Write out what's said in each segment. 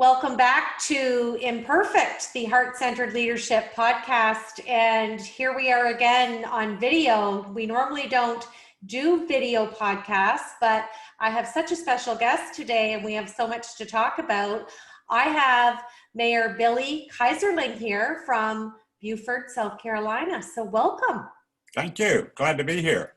Welcome back to Imperfect, the Heart-Centered Leadership podcast. And here we are again on video. We normally don't do video podcasts, but I have such a special guest today and we have so much to talk about. I have Mayor Billy Keyserling here from Beaufort, South Carolina. So welcome. Thank you. Glad to be here.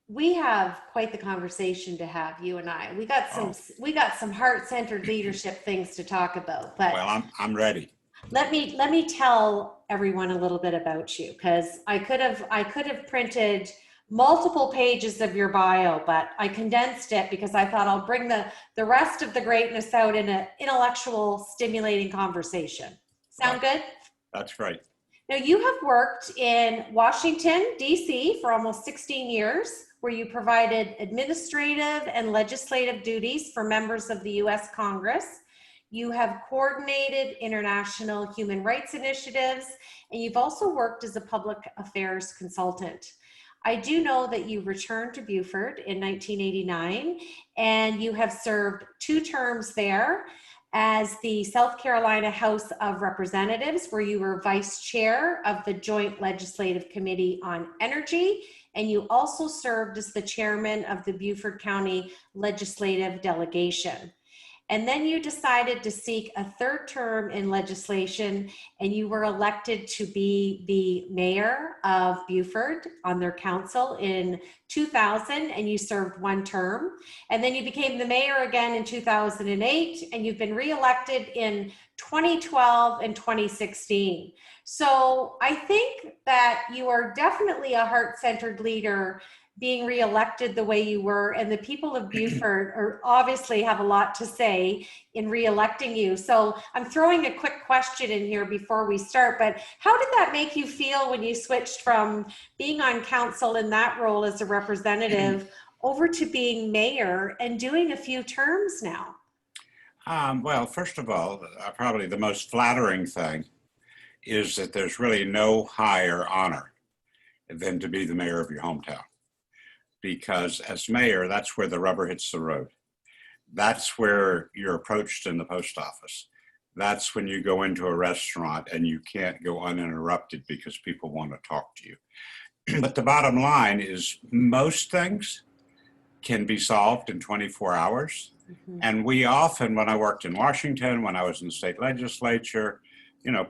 We have quite the conversation to have, you and I. We got some heart-centered leadership things to talk about. But well, I'm ready. Let me tell everyone a little bit about you, because I could have printed multiple pages of your bio, but I condensed it because I thought I'll bring the rest of the greatness out in an intellectual, stimulating conversation. Sound good? That's great. Now, you have worked in Washington, D.C. for almost 16 years, where you provided administrative and legislative duties for members of the U.S. Congress. You have coordinated international human rights initiatives, and you've also worked as a public affairs consultant. I do know that you returned to Buford in 1989, and you have served 2 terms there as the South Carolina House of Representatives, where you were vice chair of the Joint Legislative Committee on Energy, and you also served as the chairman of the Beaufort County Legislative Delegation. And then you decided to seek a 3rd term in legislation, and you were elected to be the mayor of Beaufort on their council in 2000, and you served 1 term. And then you became the mayor again in 2008, and you've been reelected in 2012 and 2016. So I think that you are definitely a heart-centered leader, being reelected the way you were, and the people of Beaufort are obviously have a lot to say in reelecting you. So I'm throwing a quick question in here before we start, but how did that make you feel when you switched from being on council in that role as a representative over to being mayor and doing a few terms now? Well, first of all, probably the most flattering thing is that there's really no higher honor than to be the mayor of your hometown. Because as mayor, that's where the rubber hits the road. That's where you're approached in the post office. That's when you go into a restaurant and you can't go uninterrupted because people want to talk to you. But the bottom line is most things can be solved in 24 hours. Mm-hmm. And we often, when I worked in Washington, when I was in the state legislature,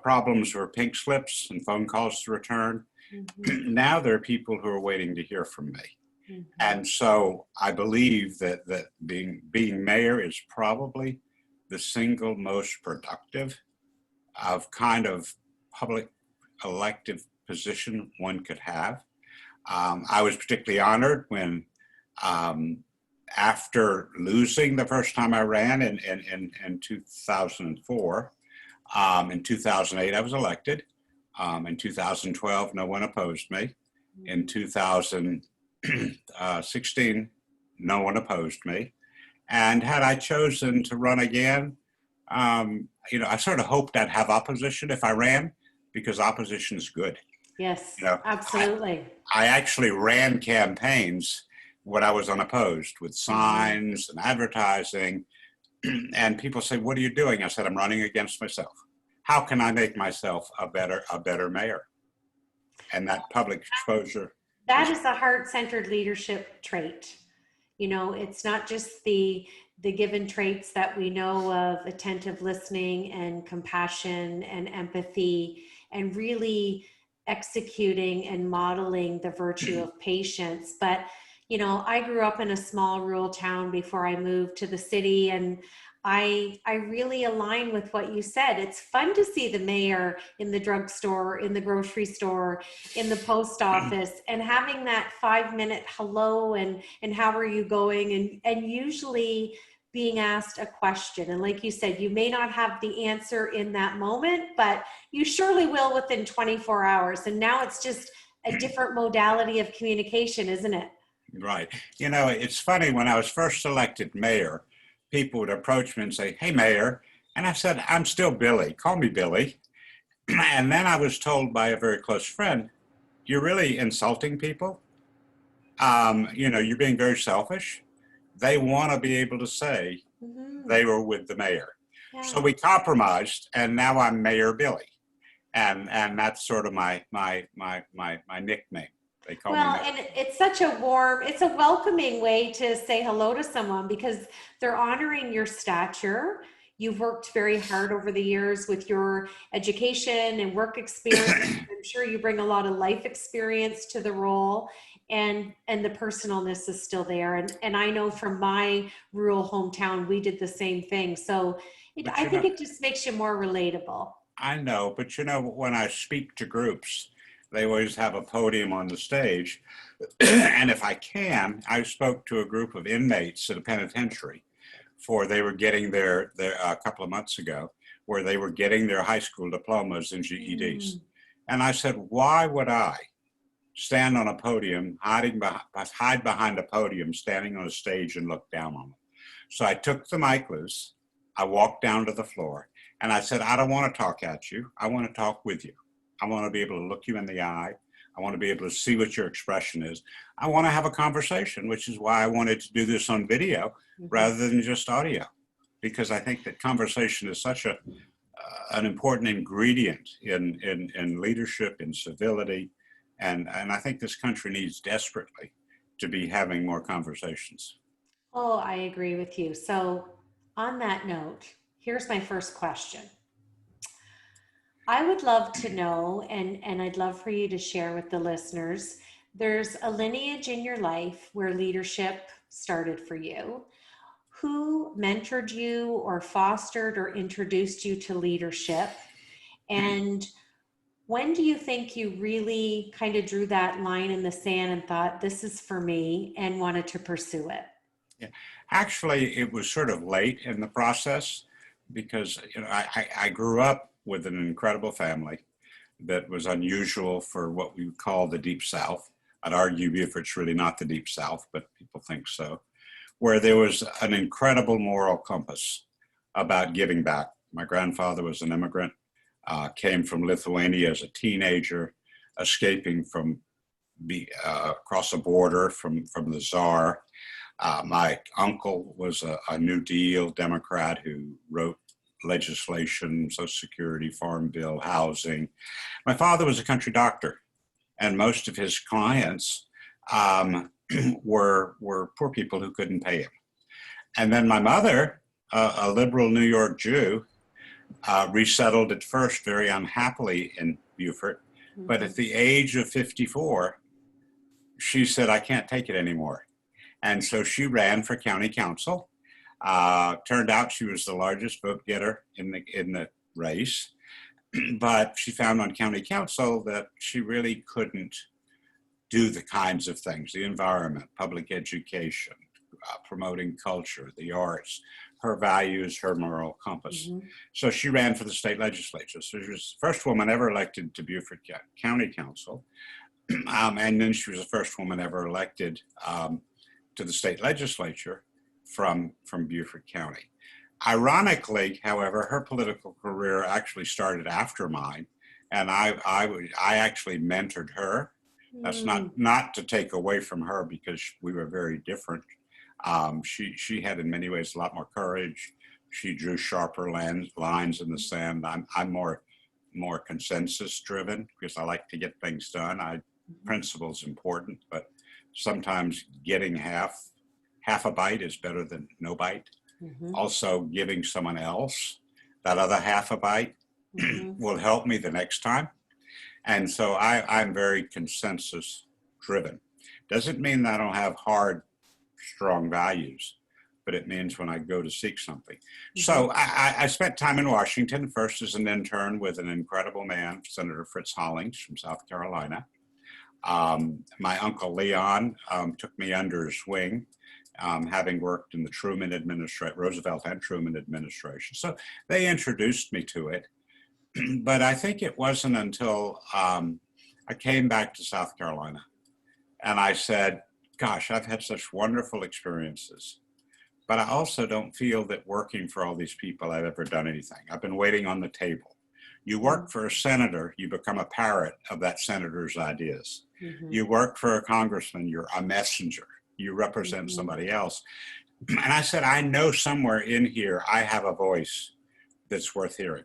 problems were pink slips and phone calls to return. Mm-hmm. Now there are people who are waiting to hear from me. Mm-hmm. And so I believe that being mayor is probably the single most productive of kind of public elective position one could have. I was particularly honored when after losing the first time I ran in 2004, in 2008 I was elected. In 2012, no one opposed me. In 2016, no one opposed me. And had I chosen to run again, I sort of hoped I'd have opposition if I ran, because opposition is good. Yes, absolutely. I actually ran campaigns when I was unopposed with signs and advertising. And people say, "What are you doing?" I said, "I'm running against myself. How can I make myself a better mayor?" And that public exposure. That is a heart-centered leadership trait. It's not just the given traits that we know of: attentive listening and compassion and empathy, and really executing and modeling the virtue of patience. But, I grew up in a small rural town before I moved to the city, and I really align with what you said. It's fun to see the mayor in the drugstore, in the grocery store, in the post office, and having that 5-minute hello and how are you going, and usually being asked a question. And like you said, you may not have the answer in that moment, but you surely will within 24 hours. And now it's just a different modality of communication, isn't it? Right. It's funny, when I was first elected mayor, people would approach me and say, "Hey, Mayor." And I said, "I'm still Billy. Call me Billy." And then I was told by a very close friend, "You're really insulting people. You're being very selfish." They want to be able to say they were with the mayor. So we compromised, and now I'm Mayor Billy, and that's sort of my nickname. They call me. Well, and it's such a warm, it's a welcoming way to say hello to someone because they're honoring your stature. You've worked very hard over the years with your education and work experience. I'm sure you bring a lot of life experience to the role, and the personalness is still there. And I know from my rural hometown, we did the same thing. So I think it just makes you more relatable. I know, but you know, when I speak to groups, they always have a podium on the stage. And if I can, I spoke to a group of inmates at a penitentiary they were getting their a couple of months ago, where they were getting their high school diplomas and GEDs. And I said, why would I stand on a podium, hide behind a podium, standing on a stage and look down on them? So I took the mic loose, I walked down to the floor, and I said, I don't want to talk at you, I want to talk with you. I want to be able to look you in the eye. I want to be able to see what your expression is. I want to have a conversation, which is why I wanted to do this on video rather than just audio, because I think that conversation is such an important ingredient in leadership, in civility, and I think this country needs desperately to be having more conversations. Oh, I agree with you. So on that note, here's my first question. I would love to know, and I'd love for you to share with the listeners, there's a lineage in your life where leadership started for you. Who mentored you or fostered or introduced you to leadership? And when do you think you really kind of drew that line in the sand and thought, this is for me, and wanted to pursue it? Yeah. Actually, it was sort of late in the process because I grew up with an incredible family that was unusual for what we would call the Deep South. I'd argue Beaufort's really not the Deep South, but people think so, where there was an incredible moral compass about giving back. My grandfather was an immigrant, came from Lithuania as a teenager, escaping from across a border from the Tsar. My uncle was a New Deal Democrat who wrote legislation, Social Security, Farm Bill, housing. My father was a country doctor, and most of his clients were poor people who couldn't pay him. And then my mother, a liberal New York Jew, resettled at first very unhappily in Beaufort, but at the age of 54, she said, I can't take it anymore. And so she ran for county council. Turned out she was the largest vote getter in the race, but she found on county council that she really couldn't do the kinds of things, the environment, public education, promoting culture, the arts, her values, her moral compass. So she ran for the state legislature. So she was the first woman ever elected to Beaufort County Council. And then she was the first woman ever elected to the state legislature from Beaufort County. Ironically, however, her political career actually started after mine, and I actually mentored her. That's not to take away from her, because we were very different. She had in many ways a lot more courage. She drew sharper lines in the sand. I'm more consensus driven because I like to get things done. Principle's important, but sometimes getting half a bite is better than no bite. Also, giving someone else that other half a bite will help me the next time. And so I'm very consensus driven. Doesn't mean that I don't have hard, strong values, but it means when I go to seek something. So I spent time in Washington, first as an intern with an incredible man, Senator Fritz Hollings from South Carolina. My uncle Leon took me under his wing, having worked in the Truman administration, Roosevelt and Truman administration. So they introduced me to it. But I think it wasn't until I came back to South Carolina and I said, gosh, I've had such wonderful experiences, but I also don't feel that working for all these people I've ever done anything. I've been waiting on the table. You work for a senator, you become a parrot of that senator's ideas. You work for a congressman, you're a messenger. You represent somebody else. And I said, I know somewhere in here I have a voice that's worth hearing.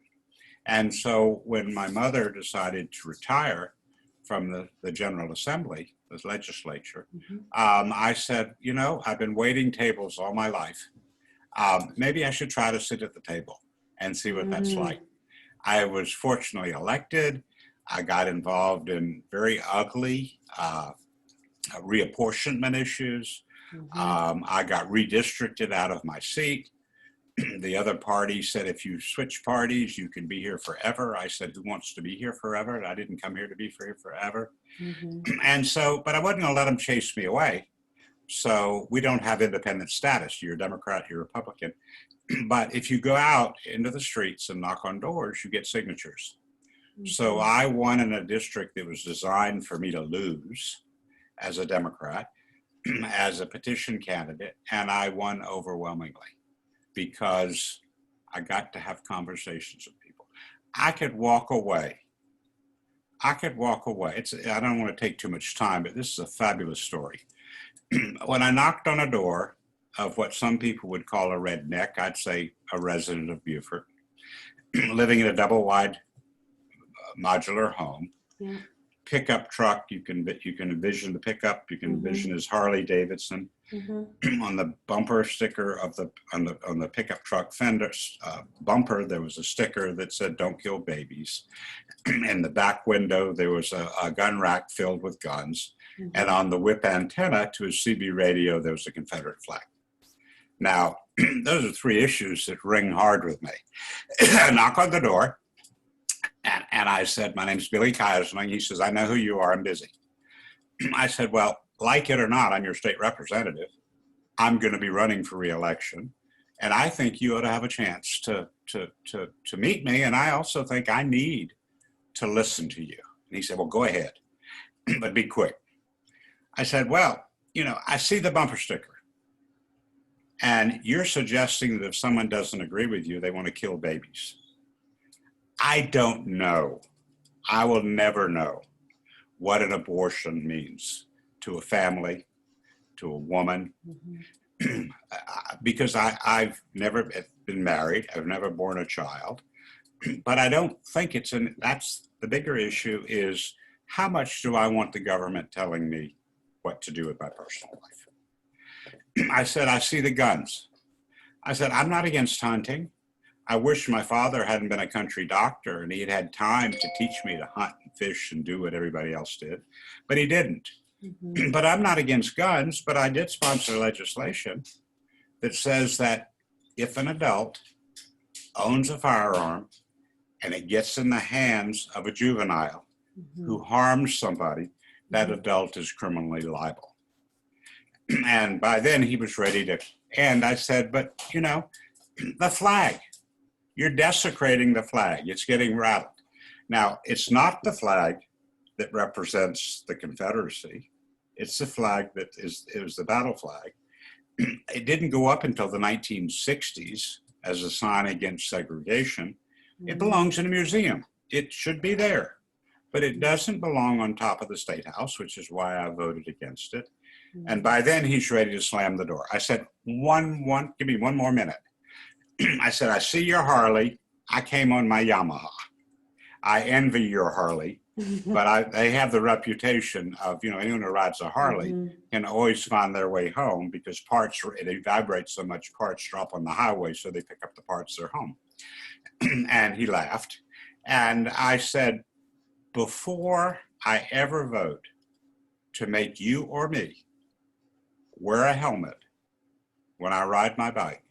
And so when my mother decided to retire from the General Assembly, the legislature, I said, you know, I've been waiting tables all my life. Maybe I should try to sit at the table and see what that's like. I was fortunately elected. I got involved in very ugly reapportionment issues. I got redistricted out of my seat. The other party said, if you switch parties, you can be here forever. I said, who wants to be here forever? I didn't come here to be here forever. And so, but I wasn't going to let them chase me away. So we don't have independent status. You're a Democrat, you're a Republican. But if you go out into the streets and knock on doors, you get signatures. So I won in a district that was designed for me to lose as a Democrat, as a petition candidate, and I won overwhelmingly because I got to have conversations with people. I could walk away. I don't want to take too much time, but this is a fabulous story. When I knocked on a door of what some people would call a redneck, I'd say a resident of Beaufort, living in a double wide modular home, pickup truck, you can envision the pickup, you can envision his Harley Davidson. On the bumper sticker of on the pickup truck fender bumper, there was a sticker that said, "Don't kill babies." In the back window, there was a gun rack filled with guns. And on the whip antenna to his CB radio, there was a Confederate flag. Now, those are three issues that ring hard with me. I knock on the door, and I said, "My name's Billy Keyserling." He says, "I know who you are, I'm busy." I said, "Well, like it or not, I'm your state representative. I'm going to be running for re-election, and I think you ought to have a chance to meet me, and I also think I need to listen to you." And he said, "Well, go ahead, but be quick." I said, "Well, you know, I see the bumper sticker, and you're suggesting that if someone doesn't agree with you, they want to kill babies. I don't know. I will never know what an abortion means to a family, to a woman, because I've never been married. I've never born a child, but I don't think that's the bigger issue is how much do I want the government telling me what to do with my personal life?" I said, "I see the guns." I said, "I'm not against hunting. I wish my father hadn't been a country doctor and he'd had time to teach me to hunt and fish and do what everybody else did, but he didn't. But I'm not against guns, but I did sponsor legislation that says that if an adult owns a firearm and it gets in the hands of a juvenile who harms somebody, that adult is criminally liable." And by then he was ready to end. I said, "But you know, the flag, you're desecrating the flag. It's getting rattled." Now, it's not the flag that represents the Confederacy. It's the flag it was the battle flag. It didn't go up until the 1960s as a sign against segregation. It belongs in a museum. It should be there, but it doesn't belong on top of the State House, which is why I voted against it. And by then he's ready to slam the door. I said, give me one more minute. I said, "I see your Harley. I came on my Yamaha. I envy your Harley, but they have the reputation of, you know, anyone who rides a Harley can always find their way home because it vibrates so much, parts drop on the highway, so they pick up the parts they're home." And he laughed. And I said, "Before I ever vote to make you or me wear a helmet when I ride my bike,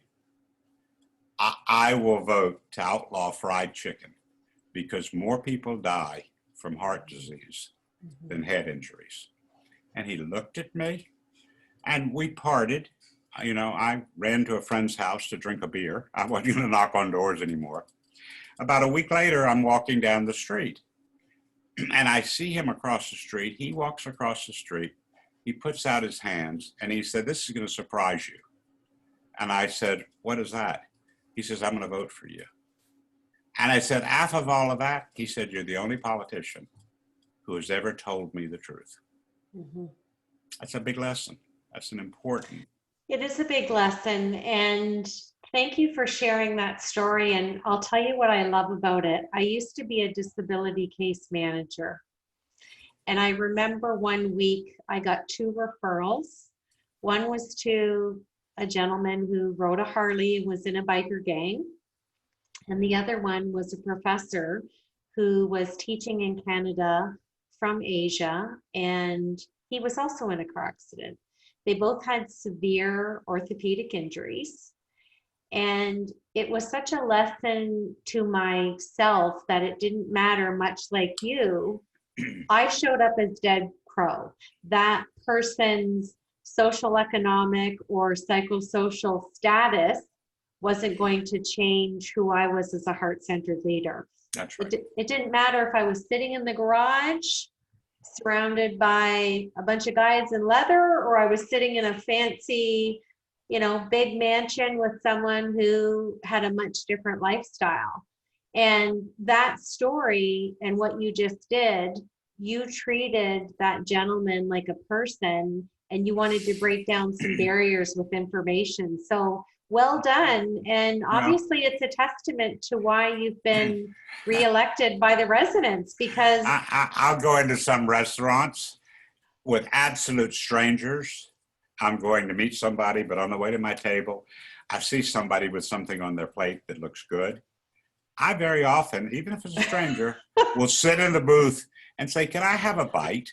I will vote to outlaw fried chicken because more people die from heart disease than head injuries." And he looked at me and we parted. You know, I ran to a friend's house to drink a beer. I wasn't going to knock on doors anymore. About a week later, I'm walking down the street and I see him across the street. He walks across the street. He puts out his hands and he said, "This is going to surprise you." And I said, "What is that?" He says, "I'm going to vote for you." And I said, "Half of all of that," he said, "you're the only politician who has ever told me the truth." That's a big lesson. That's an important. It is a big lesson. And Thank you for sharing that story. And I'll tell you what I love about it. I used to be a disability case manager. And I remember one week I got 2 referrals. One was to a gentleman who rode a Harley and was in a biker gang. And the other one was a professor who was teaching in Canada from Asia. And he was also in a car accident. They both had severe orthopedic injuries. And it was such a lesson to myself that it didn't matter, much like you. I showed up as dead crow. That person's social, economic, or psychosocial status wasn't going to change who I was as a heart-centered leader. That's right. It didn't matter if I was sitting in the garage surrounded by a bunch of guys in leather, or I was sitting in a fancy, big mansion with someone who had a much different lifestyle. And that story and what you just did, you treated that gentleman like a person, and you wanted to break down some barriers with information. So well done. And obviously it's a testament to why you've been reelected by the residents, because I'll go into some restaurants with absolute strangers. I'm going to meet somebody, but on the way to my table, I see somebody with something on their plate that looks good. I very often, even if it's a stranger, will sit in the booth and say, "Can I have a bite?"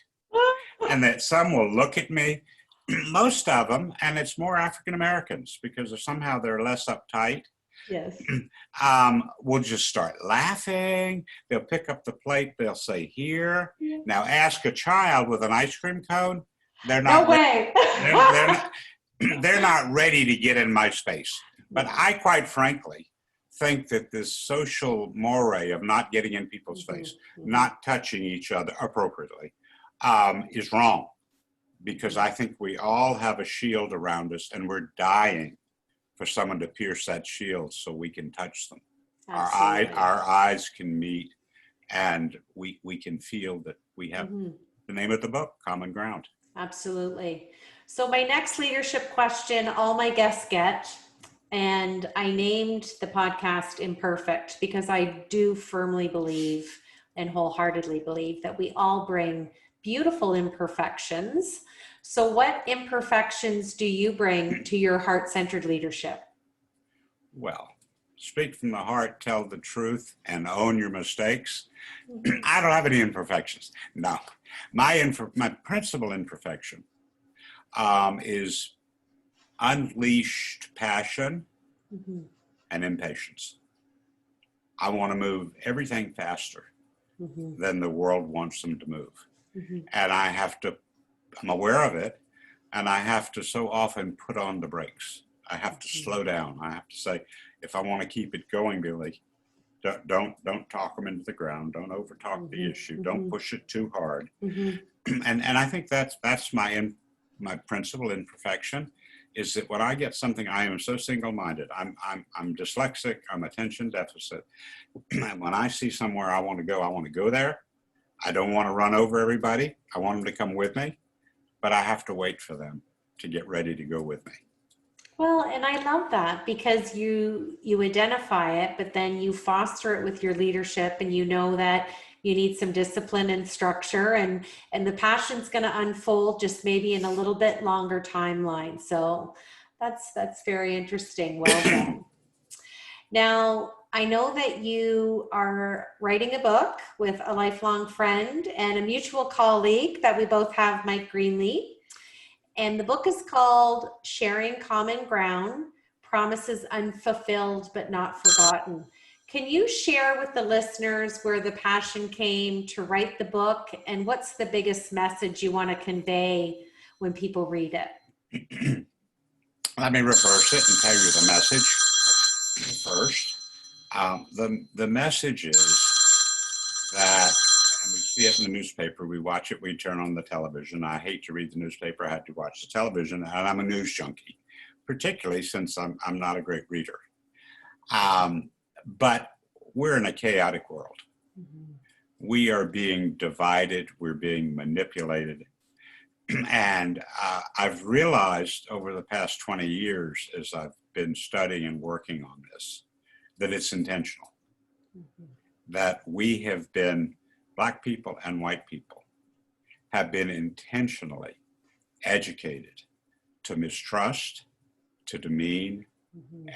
And that some will look at me, most of them, and it's more African Americans because somehow they're less uptight. yes, Will just start laughing. They'll pick up the plate. They'll say, "Here." Yeah. Now ask a child with an ice cream cone. They're not. No way. They're not ready to get in my space. But I, quite frankly, think that this social moray of not getting in people's face, not touching each other appropriately, is wrong. Because I think we all have a shield around us, and we're dying for someone to pierce that shield so we can touch them. Absolutely. Our eyes can meet, and we can feel that we have the name of the book, Common Ground. Absolutely. So my next leadership question, all my guests get, and I named the podcast Imperfect because I do firmly believe and wholeheartedly believe that we all bring beautiful imperfections. So what imperfections do you bring to your heart-centered leadership? Well, speak from the heart, tell the truth, and own your mistakes. I don't have any imperfections. No, my principal imperfection is unleashed passion and impatience. I want to move everything faster than the world wants them to move. And I'm aware of it, and I have to so often put on the brakes. I have to slow down. I have to say, if I want to keep it going, Billy, don't talk them into the ground. Don't overtalk the issue. Don't push it too hard. And I think that's my principal imperfection, is that when I get something, I am so single-minded. I'm dyslexic. I'm attention deficit. When I see somewhere I want to go there. I don't want to run over everybody. I want them to come with me, but I have to wait for them to get ready to go with me. Well, and I love that because you identify it, but then you foster it with your leadership, and you know that you need some discipline and structure, and the passion's going to unfold just maybe in a little bit longer timeline. So that's very interesting. Well done. Now, I know that you are writing a book with a lifelong friend and a mutual colleague that we both have, Mike Greenlee. And the book is called Sharing Common Ground, Promises Unfulfilled but Not Forgotten. Can you share with the listeners where the passion came to write the book, and what's the biggest message you want to convey when people read it? Let me reverse it and tell you the message first. The message is that, and we see it in the newspaper, we watch it, we turn on the television. I hate to read the newspaper, I had to watch the television, and I'm a news junkie, particularly since I'm not a great reader. But we're in a chaotic world. We are being divided, we're being manipulated. And I've realized over the past 20 years, as I've been studying and working on this, that it's intentional. That we have been, Black people and white people, have been intentionally educated to mistrust, to demean,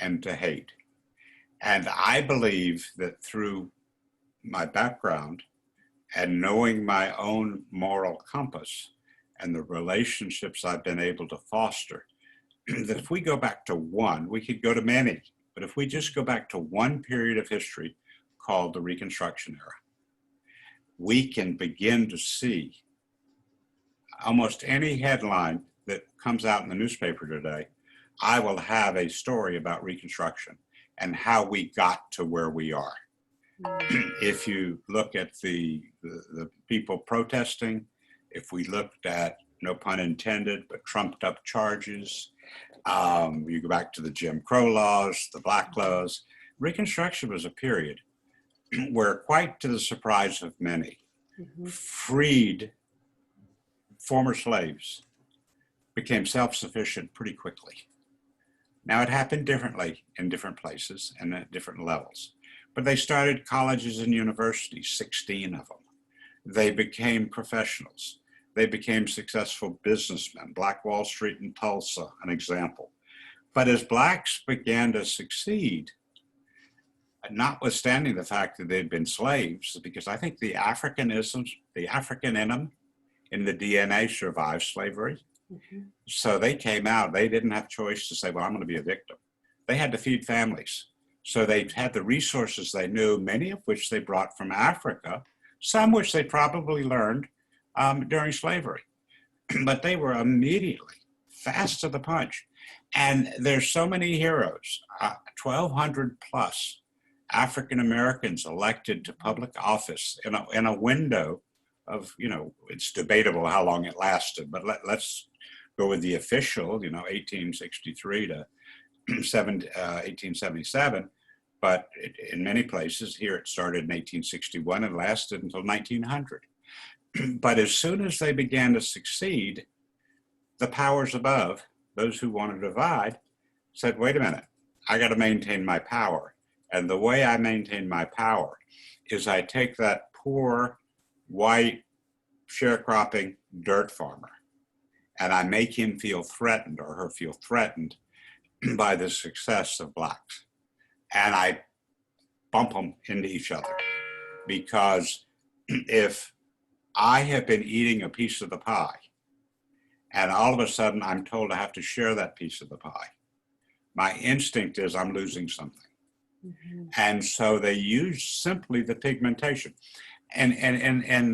and to hate. And I believe that through my background and knowing my own moral compass and the relationships I've been able to foster, that if we go back to one, we could go to many, but if we just go back to one period of history called the Reconstruction era, we can begin to see almost any headline that comes out in the newspaper today. I will have a story about Reconstruction and how we got to where we are. If you look at the people protesting, if we looked at, no pun intended, but trumped up charges, you go back to the Jim Crow laws, the Black laws, Reconstruction was a period where, quite to the surprise of many, freed former slaves became self-sufficient pretty quickly. Now, it happened differently in different places and at different levels, but they started colleges and universities, 16 of them. They became professionals. They became successful businessmen. Black Wall Street in Tulsa, an example. But as Blacks began to succeed, notwithstanding the fact that they'd been slaves, because I think the Africanisms, the African in them, in the DNA survived slavery. So they came out, they didn't have a choice to say, well, I'm going to be a victim. They had to feed families. So they had the resources they knew, many of which they brought from Africa, some which they probably learned during slavery. But they were immediately fast to the punch. And there's so many heroes, 1,200 plus African Americans elected to public office in a window of, it's debatable how long it lasted, but let's go with the official, 1863 to 1877. But in many places, here it started in 1861 and lasted until 1900. But as soon as they began to succeed, the powers above, those who wanted to divide, said, wait a minute, I got to maintain my power. And the way I maintain my power is I take that poor, white, sharecropping dirt farmer, and I make him feel threatened or her feel threatened by the success of Blacks. And I bump them into each other. Because if I have been eating a piece of the pie, and all of a sudden I'm told I have to share that piece of the pie, my instinct is I'm losing something. And so they use simply the pigmentation. And in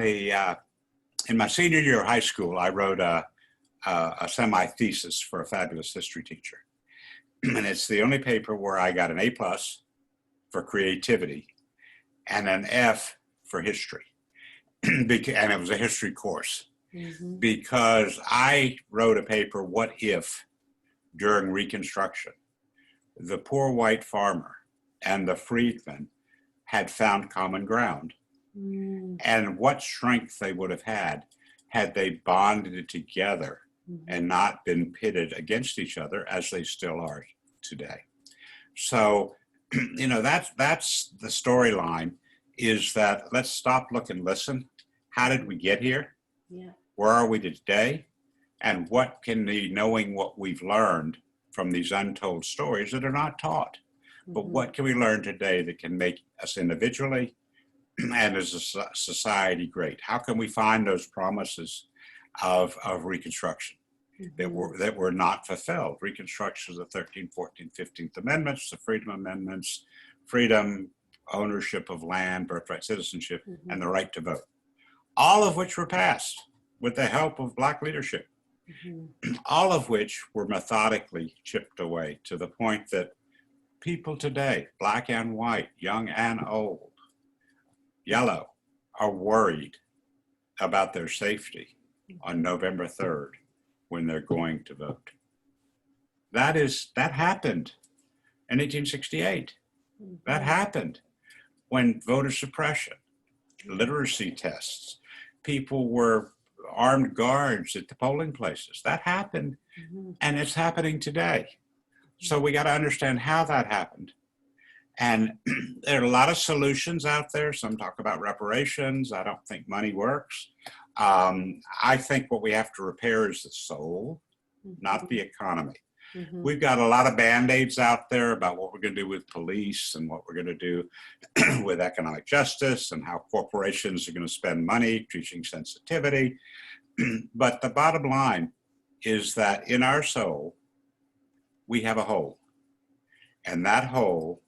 my senior year of high school, I wrote a semi-thesis for a fabulous history teacher. And it's the only paper where I got an A+ for creativity and an F for history. And it was a history course. Because I wrote a paper, what if during Reconstruction, the poor white farmer and the freedman had found common ground, and what strength they would have had they bonded together and not been pitted against each other as they still are today. So, that's the storyline, is that let's stop, look, and listen. How did we get here? Yeah. Where are we today? And what can knowing what we've learned from these untold stories that are not taught, but what can we learn today that can make us individually and as a society great? How can we find those promises of Reconstruction that were not fulfilled? Reconstruction of the 13th, 14th, 15th Amendments, the Freedom Amendments, freedom, ownership of land, birthright citizenship, and the right to vote, all of which were passed with the help of Black leadership, all of which were methodically chipped away to the point that people today, Black and white, young and old, yellow, are worried about their safety on November 3rd when they're going to vote. That happened in 1868. That happened when voter suppression, literacy tests, people were armed guards at the polling places. That happened, and it's happening today. So we got to understand how that happened. And there are a lot of solutions out there. Some talk about reparations. I don't think money works. I think what we have to repair is the soul, not the economy. We've got a lot of Band-Aids out there about what we're going to do with police and what we're going to do with economic justice and how corporations are going to spend money teaching sensitivity. But the bottom line is that in our soul, we have a hole. And that hole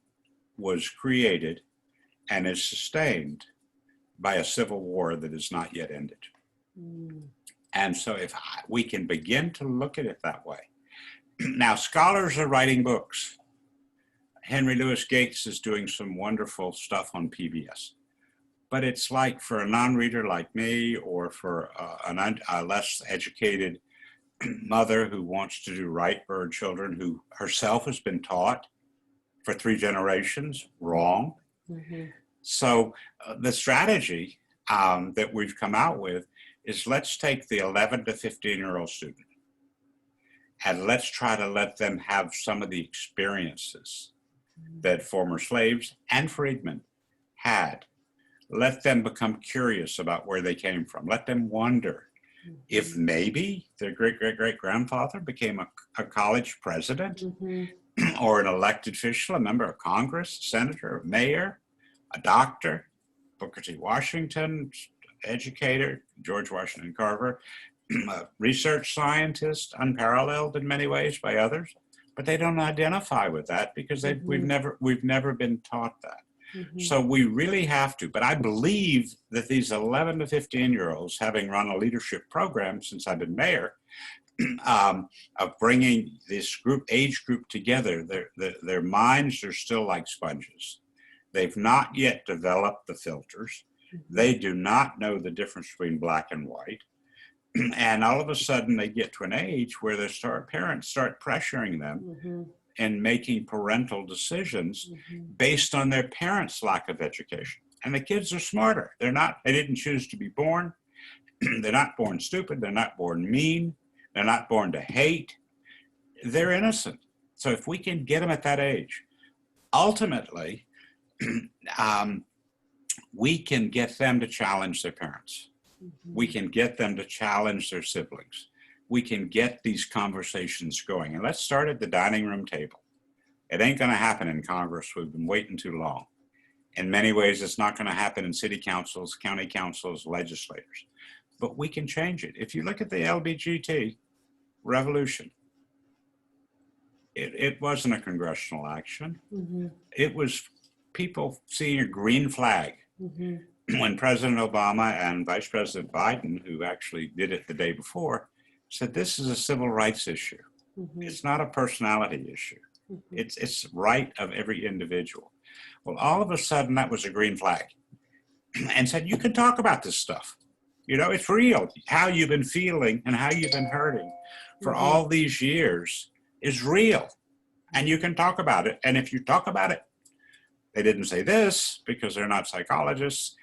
was created and is sustained by a civil war that is not yet ended. And so if we can begin to look at it that way. Now, scholars are writing books. Henry Louis Gates is doing some wonderful stuff on PBS. But it's like for a non-reader like me, or for a less educated mother who wants to do right for her children, who herself has been taught for 3 generations wrong. So the strategy that we've come out with is, let's take the 11 to 15-year-old student and let's try to let them have some of the experiences that former slaves and freedmen had. Let them become curious about where they came from. Let them wonder if maybe their great-great-great-grandfather became a college president or an elected official, a member of Congress, a senator, a mayor, a doctor, Booker T. Washington, educator, George Washington Carver, a research scientist, unparalleled in many ways by others, but they don't identify with that because we've never been taught that. So we really have to, but I believe that these 11 to 15-year-olds, having run a leadership program since I've been mayor, of bringing this age group together, their minds are still like sponges. They've not yet developed the filters. They do not know the difference between black and white. And all of a sudden they get to an age where parents start pressuring them and making parental decisions based on their parents' lack of education. And the kids are smarter. They didn't choose to be born. They're not born stupid. They're not born mean. They're not born to hate. They're innocent. So if we can get them at that age, ultimately, we can get them to challenge their parents. We can get them to challenge their siblings. We can get these conversations going. And let's start at the dining room table. It ain't going to happen in Congress. We've been waiting too long. In many ways, it's not going to happen in city councils, county councils, legislators. But we can change it. If you look at the LGBT revolution, it wasn't a congressional action. It was people seeing a green flag. When President Obama and Vice President Biden, who actually did it the day before, said this is a civil rights issue. It's not a personality issue. It's right of every individual. Well, all of a sudden that was a green flag, and said you can talk about this stuff. You know, it's real. How you've been feeling and how you've been hurting for all these years is real, and you can talk about it. And if you talk about it, they didn't say this because they're not psychologists,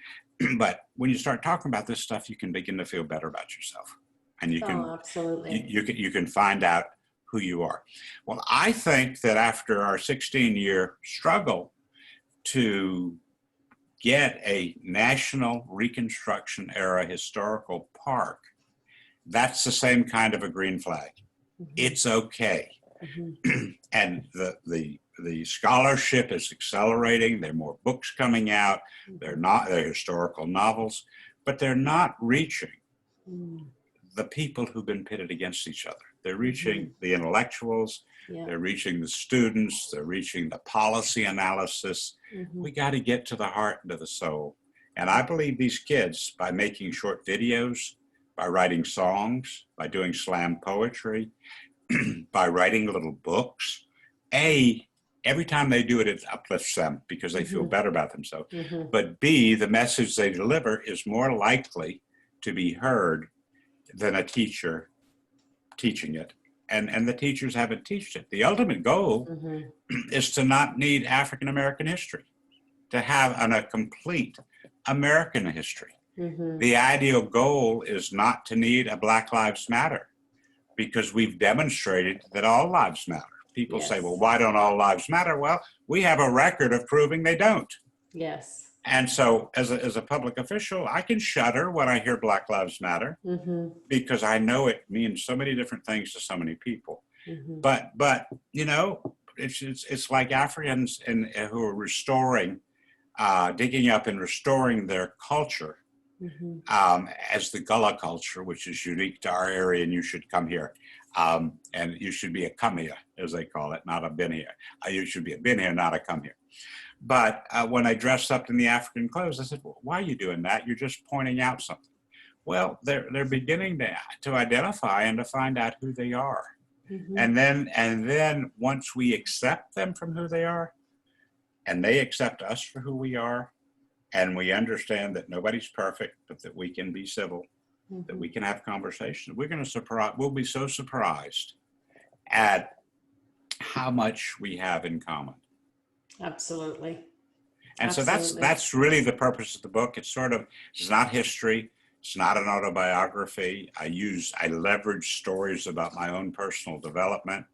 but when you start talking about this stuff, you can begin to feel better about yourself, and you can absolutely. You can find out who you are. Well, I think that after our 16-year struggle to get a national Reconstruction era historical park, that's the same kind of a green flag. It's okay. And the scholarship is accelerating. There are more books coming out. They're historical novels, but they're not reaching the people who've been pitted against each other. They're reaching the intellectuals. They're reaching the students. They're reaching the policy analysis. We got to get to the heart and to the soul. And I believe these kids, by making short videos, by writing songs, by doing slam poetry, by writing little books, every time they do it, it uplifts them because they feel better about themselves. But B, the message they deliver is more likely to be heard than a teacher teaching it. And the teachers haven't taught it. The ultimate goal is to not need African-American history, to have a complete American history. The ideal goal is not to need a Black Lives Matter, because we've demonstrated that all lives matter. People say, Yes. well, why don't all lives matter? Well, we have a record of proving they don't. Yes. And so as a public official, I can shudder when I hear Black Lives Matter because I know it means so many different things to so many people. But you know, it's like Africans who are restoring, digging up and restoring their culture as the Gullah culture, which is unique to our area, and you should come here. And you should be a come here, as they call it, not a been here. You should be a been here, not a come here. But when I dressed up in the African clothes, I said, well, why are you doing that? You're just pointing out something. Well, they're beginning to identify and to find out who they are. And then once we accept them from who they are, and they accept us for who we are, and we understand that nobody's perfect, but that we can be civil, that we can have conversations, we'll be so surprised at how much we have in common. Absolutely. And so that's really the purpose of the book. It's not history. It's not an autobiography. I leverage stories about my own personal development,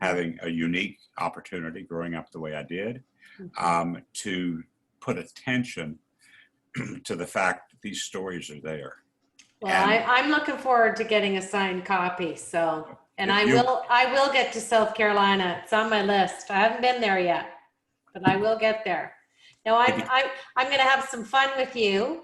having a unique opportunity growing up the way I did, to put attention to the fact that these stories are there. Well, I'm looking forward to getting a signed copy. So, and I will get to South Carolina. It's on my list. I haven't been there yet, but I will get there. Now, I'm going to have some fun with you.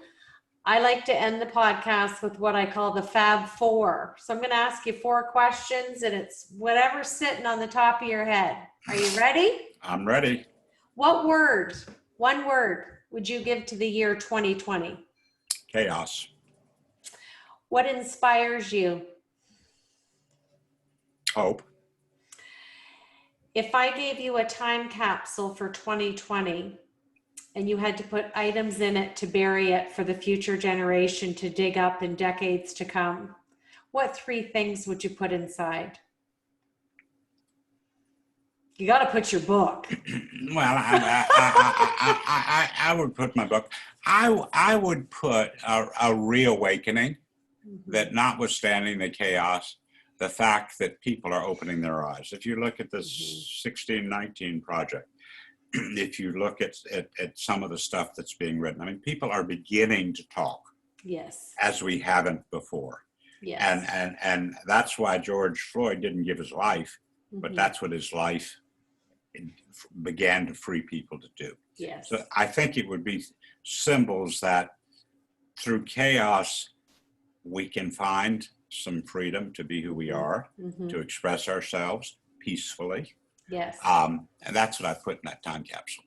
I like to end the podcast with what I call the Fab Four. So I'm going to ask you 4 questions, and it's whatever's sitting on the top of your head. Are you ready? I'm ready. What word, one word, would you give to the year 2020? Chaos. What inspires you? Hope. If I gave you a time capsule for 2020 and you had to put items in it to bury it for the future generation to dig up in decades to come, what 3 things would you put inside? You got to put your book. Well, I would put my book. I would put a reawakening that, notwithstanding the chaos, the fact that people are opening their eyes. If you look at this 1619 project, if you look at some of the stuff that's being written, I mean, people are beginning to talk. Yes. As we haven't before. Yes. And that's why George Floyd didn't give his life, but that's what his life began to free people to do. Yes. So I think it would be symbols that through chaos, we can find some freedom to be who we are, to express ourselves peacefully. Yes. And that's what I put in that time capsule.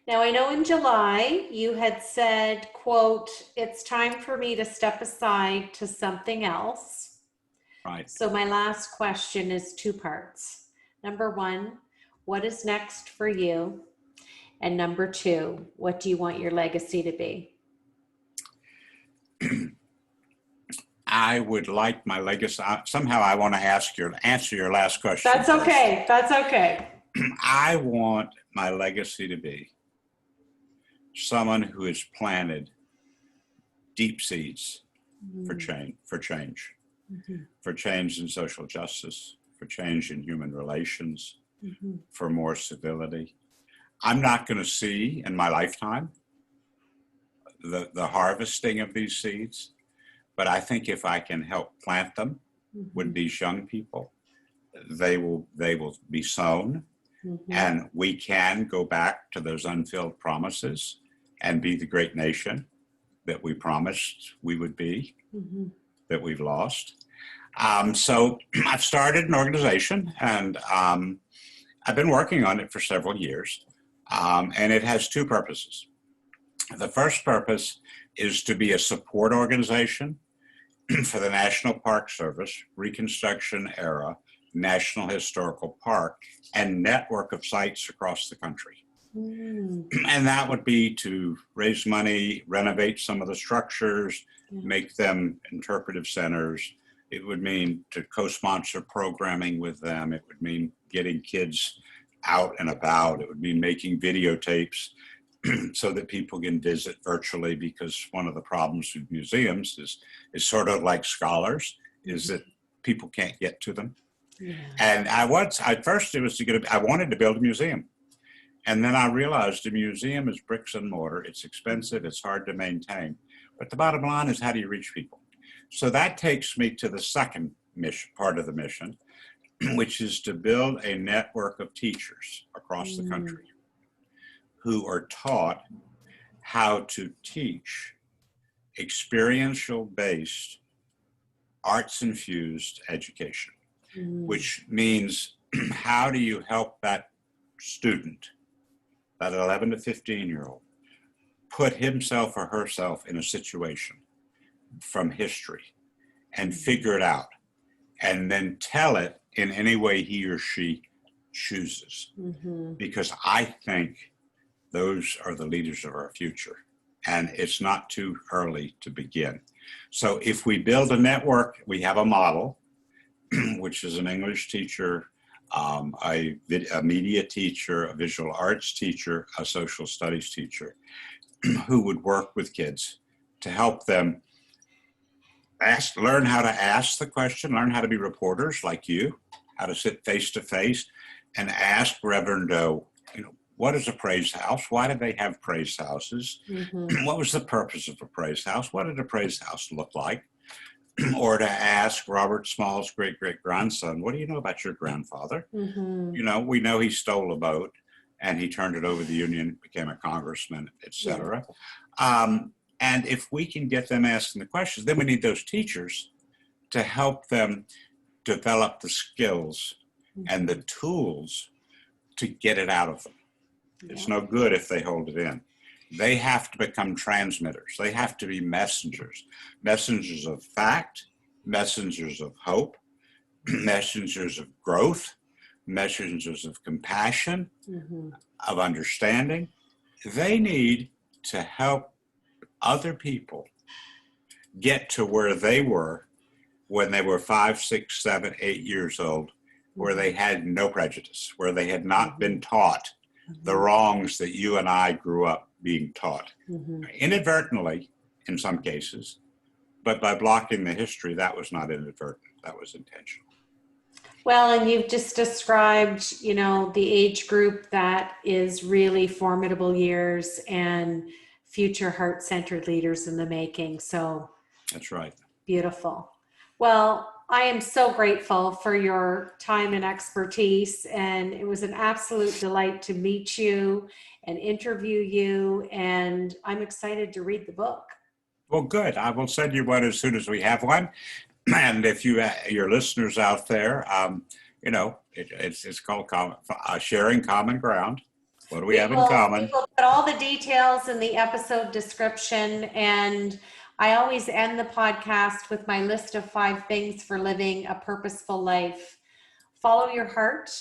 Now, I know in July you had said, quote, it's time for me to step aside to something else. Right. So my last question is 2 parts. Number 1, what is next for you? And number 2, what do you want your legacy to be? I would like my legacy. Somehow I want to answer your last question. That's okay. That's okay. I want my legacy to be someone who has planted deep seeds for change, for change in social justice, for change in human relations, for more civility. I'm not going to see in my lifetime the harvesting of these seeds, but I think if I can help plant them with these young people, they will be sown, and we can go back to those unfilled promises and be the great nation that we promised we would be, that we've lost. So I've started an organization, and I've been working on it for several years, and it has 2 purposes. The first purpose is to be a support organization for the National Park Service, Reconstruction era, National Historical Park, and network of sites across the country. And that would be to raise money, renovate some of the structures, make them interpretive centers. It would mean to co-sponsor programming with them. It would mean getting kids out and about. It would mean making videotapes so that people can visit virtually, because one of the problems with museums is sort of like scholars, is that people can't get to them. Yeah. And at first it was I wanted to build a museum. And then I realized a museum is bricks and mortar. It's expensive, it's hard to maintain. But the bottom line is, how do you reach people? So that takes me to the second mission, part of the mission, which is to build a network of teachers across the country who are taught how to teach experiential-based, arts-infused education, which means how do you help that student, that 11 to 15-year-old, put himself or herself in a situation from history and figure it out, and then tell it in any way he or she chooses. Because I think those are the leaders of our future, and it's not too early to begin. So if we build a network, we have a model, which is an English teacher, a media teacher, a visual arts teacher, a social studies teacher, who would work with kids to help them learn how to ask the question, learn how to be reporters like you, how to sit face to face and ask Reverend Doe, what is a praise house? Why did they have praise houses? What was the purpose of a praise house? What did a praise house look like? Or to ask Robert Small's great-great-grandson, what do you know about your grandfather? We know he stole a boat and he turned it over to the Union, became a congressman, etc. And if we can get them asking the questions, then we need those teachers to help them develop the skills and the tools to get it out of them. It's no good if they hold it in. They have to become transmitters. They have to be messengers, messengers of fact, messengers of hope, messengers of growth, messengers of compassion, of understanding. They need to help other people get to where they were when they were 5, 6, 7, 8 years old, where they had no prejudice, where they had not been taught the wrongs that you and I grew up being taught. Inadvertently, in some cases, but by blocking the history, that was not inadvertent, that was intentional. Well, and you've just described, the age group that is really formidable years and future heart-centered leaders in the making. So that's right. Beautiful. Well, I am so grateful for your time and expertise, and it was an absolute delight to meet you and interview you, and I'm excited to read the book. Well, good. I will send you one as soon as we have one. And if your listeners out there, it's called Sharing Common Ground. What do we have in common? We will put all the details in the episode description, and I always end the podcast with my list of 5 things for living a purposeful life. Follow your heart,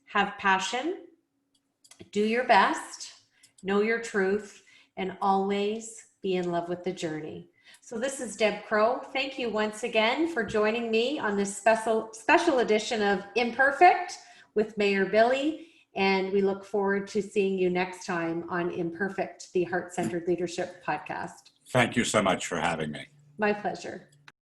have passion, do your best, know your truth, and always be in love with the journey. So this is Deb Crow. Thank you once again for joining me on this special edition of Imperfect with Mayor Billy. And we look forward to seeing you next time on Imperfect, the Heart-Centered Leadership Podcast. Thank you so much for having me. My pleasure.